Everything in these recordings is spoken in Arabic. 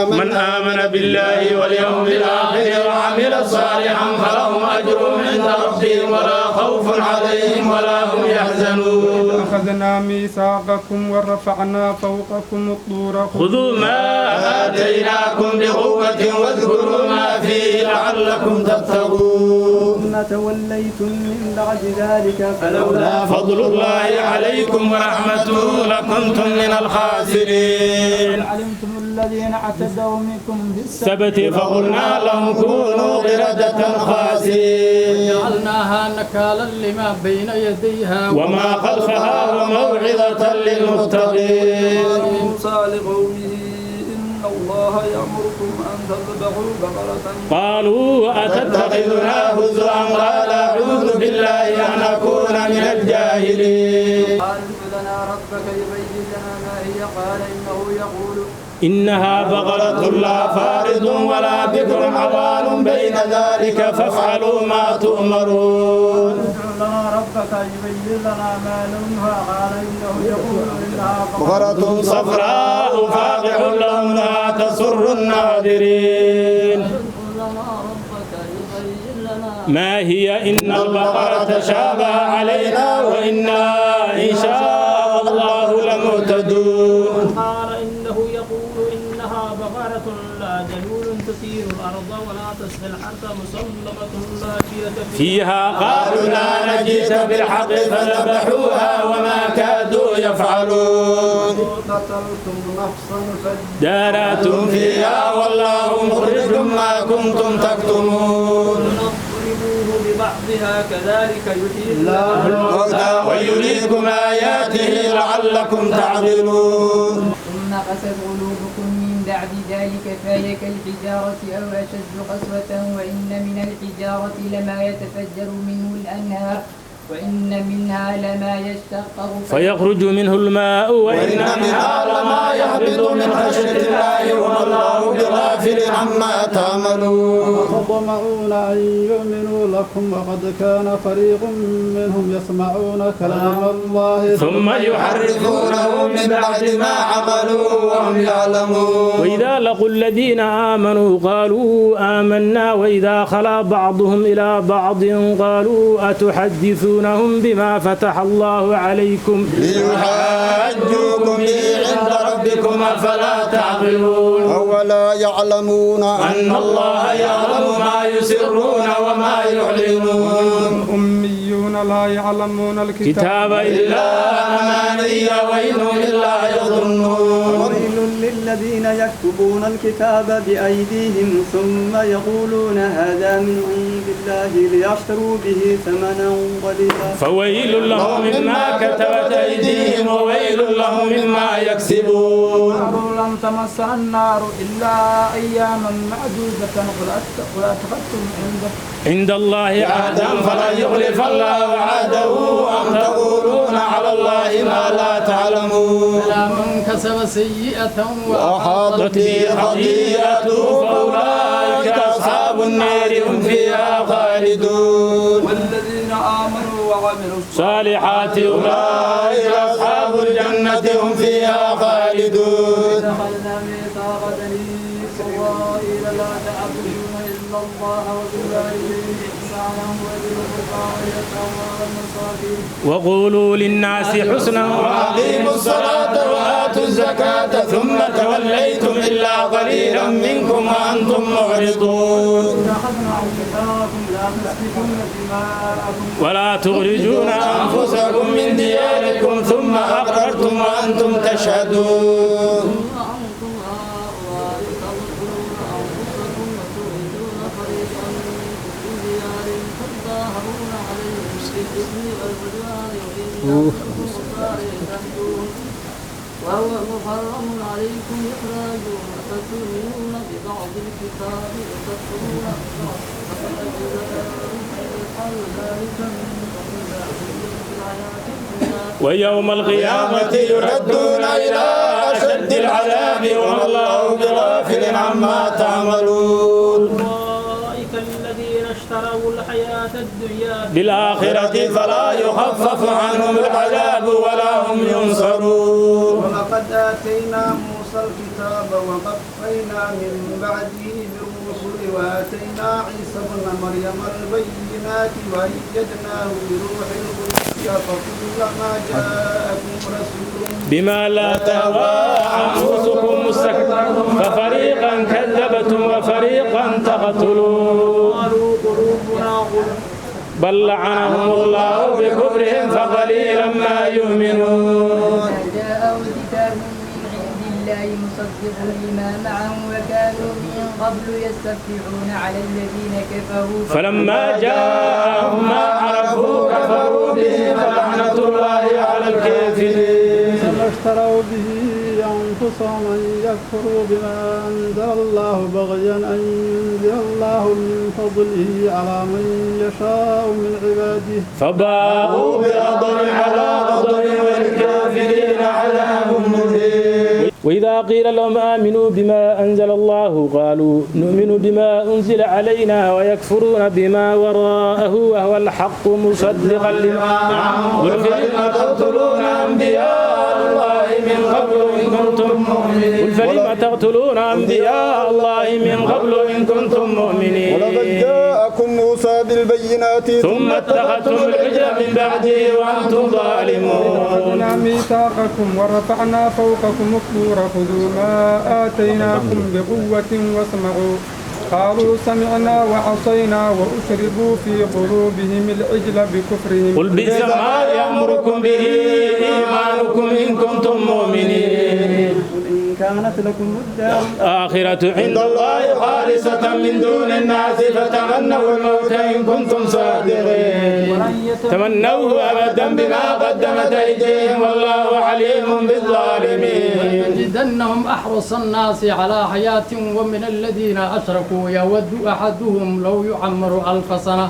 من آمن بالله واليوم الآخر وعمل صالحا فلهم أجر عند ربهم ولا خوف عليهم ولا هم يحزنون. أخذنا ميثاقكم ورفعنا فوقكم الطور خذوا ما آتيناكم بقوة واذكروا ما فيه لعلكم تتقون. ثم توليتم من بعد ذلك فلولا فضل الله عليكم ورحمته لكنتم من الخاسرين. علمتم الذين اعتدوا منكم بالسبت فقلنا لهم كونوا قردة خاسرين. وجعلناها نكالا لما بين يديها وما خلفها وموعظة للمتقين. موسى لقومه إن الله يأمركم أن تذبحوا بقرة قالوا أتتخذنا هزوا قال أعوذ بالله أن أكون من الجاهلين. قال لنا ربك يبين لنا ما هي قال إنه يقول إنها بقرة لا فارض ولا بكر عوان بين ذلك فافعلوا ما تؤمرون. ادع لنا ربك يبين لنا ما لونها قال إنه يقول إنها بقرة صفراء فاقع لونها تسر الناظرين. ما هي إن البقرة شابه علينا وإنا إن شاء الله لمهتدون. قال إنه يقول إنها بقرة لا ذلول تثير الأرض ولا تسقي الحرث مسلمة لا شية فيها. قالوا لا نجيت بالحق فذبحوها وما كادوا يفعلون. قتلتم نفسا دارتم فيها والله مخرج ما كنتم تكتمون. فاضربوه ببعضها كذلك يحيي الله الموتى ويريكم آياته لعلكم تعقلون. ثم قست قلوبكم من بعد ذلك فهي كالحجارة أو أشد قسوة وإن من الحجارة لما يتفجر منه الأنهار وإن منها لما يشتقق فيخرج منه الماء وإن منها لما يهبط من خشية الله وما الله بغافل عما تعملون. تطمعون أن يؤمنوا لكم وقد كان فريق منهم يسمعون كلام الله ثم يحرفونه من بعد ما عقلوا وهم يعلمون. وإذا لقوا الذين آمنوا قالوا آمنا وإذا خلا بعضهم إلى بعض قالوا أتحدثون بما فتح الله عليكم ليحاجوكم به عند ربكم أفلا تعقلون. أولا يعلمون أن الله يعلم ما يسرون وما يعلنون. أميون لا يعلمون الكتاب إلا أماني وإنهم إلا يظنون. ويل للذين يكتبون الكتاب بأيديهم ثم يقولون هذا من عند الله ليشتروا به ثمنا قليلا فويل لهم مما كتبت أيديهم وويل لهم مما يكسبون. لن تمسنا النار إلا أياما معدودة قل أتخذتم عند الله عهدا فلن يخلف الله عهده أم تقولون على الله ما لا تعلمون. فلا من كسب سيئة وأحاطت به خطيئته فأولئك أصحاب النار هم فيها خالدون. والذين آمنوا وعملوا الصالحات أولئك أصحاب الجنة هم فيها خالدون. دخلنا ميثاق بني إسرائيل لا تعبدون إلا الله وبالوالدين إحسانا وذي القربى واليتامى والمساكين وقولوا للناس حسنا وأقيموا الصلاة وآتوا الزكاة ثم توليتم إلا قليلا منكم وأنتم معرضون. ولا تخرجون أنفسكم من دياركم ثم أقررتم وأنتم تشهدون. وهو محرم عليكم إخراجهم فتؤمنون ببعض الكتاب وتكفرون ببعض ويوم القيامة يردون إلى أشد العذاب وما الله بغافل عما تعملون. أولئك الذين اشتروا الحياة الدنيا بالآخرة فلا يخفف عنهم العذاب ولا هم ينصرون. ولقد آتينا موسى موسى الكتاب وقفينا من بعده بالرسل وآتينا عيسى ابن مريم البينات وأيدناه بروح القدس فكلما جاءكم رسول بما لا تهوى أنفسكم مستكبرون ففريقا كذبتم وفريقا تقتلون قالوا قلوبنا غلف بل لعنهم الله بكفرهم فقليلا ما يؤمنون. جاءهم كتاب من عند الله مصدق لما معهم وكانوا من قبل يستفتحون على الذين كفروا فلما جاءهم ما عرفوا كفروا به فلعنة الله على الكافرين. فما اشتروا به أنفسهم أن يكفروا بما أنزل الله بغيا أن ينزل الله من فضله على من يشاء من عباده فباءوا بغضب على غضب وللكافرين عذاب مهين. وإذا قيل لهم آمنوا بما أنزل الله قالوا نؤمن بما أنزل علينا ويكفرون بما وراءه وهو الحق مصدقا لما معهم قل فلم تقتلون أنبياء الله من قبل إن كنتم مؤمنين قل فلم تقتلون أنبياء الله من قبل إن كنتم مؤمنين ولقد جاءكم موسى بالبينات ثم اتخذتم العجل من بعده وأنتم ظالمون. أخذنا ميثاقكم ورفعنا فوقكم الطور خذوا ما آتيناكم بقوة واسمعوا قالوا سمعنا وعصينا وأشربوا في قلوبهم العجل بكفرهم قل بئس ما يأمركم به إيمانكم إن كنتم مؤمنين. إن كانت لكم الدار آخرة عند الله خالصة من دون الناس فتمنوا الموت إن كنتم صادقين تمنوه أبدا بما قدمت أيديهم والله عليم بالظالمين. لنجدنهم أحرص الناس على حياة ومن الذين أشركوا يود أحدهم لو يعمر ألف سنة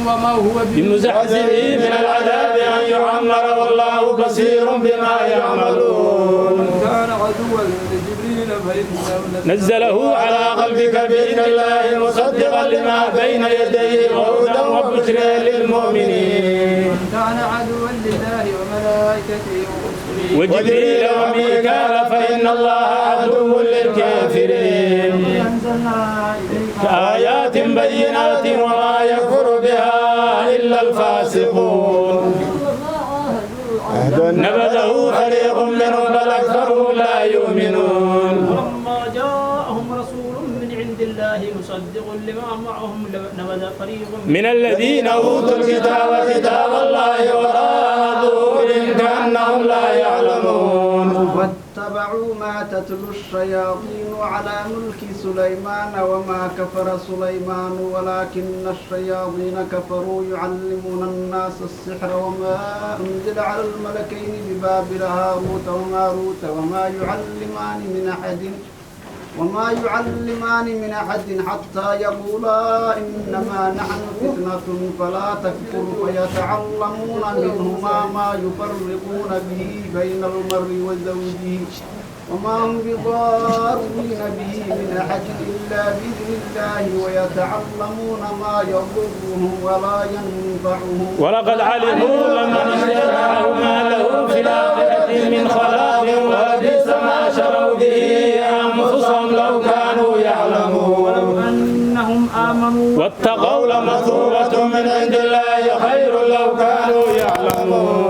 وما هو بمزحزحه من العذاب أن يعمر والله بصير بما يعملون. كان عدوا لجبريل فإنه نزله على قلبك بإذن الله مصدقا لما بين يديه وهدى وبشرى للمؤمنين. كان عدوا لله وملائكته ورسله وجبريل وميكال فإن الله عدو للكافرين. أنزلنا إليك آيات بينات وما يكفر بها إلا الفاسقون. نبذه فريق منهم بل أكثرهم لا يؤمنون. ولما جاءهم رسول من عند الله مصدق لما معهم نبذ فريق من الذين أوتوا الكتاب كتاب الله وراء ظهورهم كأنهم لا يعلمون. واتبعوا ما تتلو الشياطين على ملك سليمان وما كفر سليمان ولكن الشياطين كفروا يعلمون الناس السحر وما أنزل على الملكين ببابل هاروت وماروت وما يعلمان من أحد حتى يقولا إنما نحن فتنة فلا تكفر فيتعلمون منهما ما يفرقون به بين المرء وزوجه وما هم بضارين به من أحد إلا بإذن الله ويتعلمون ما يضرهم ولا ينفعهم. ولقد علموا لمن اشتراه ما له في الآخرة من خلاق ولبئس ما شروا به أنفسهم لو كانوا يعلمون. ولو أنهم آمنوا واتقوا لمثوبة من عند الله خير لو كانوا يعلمون.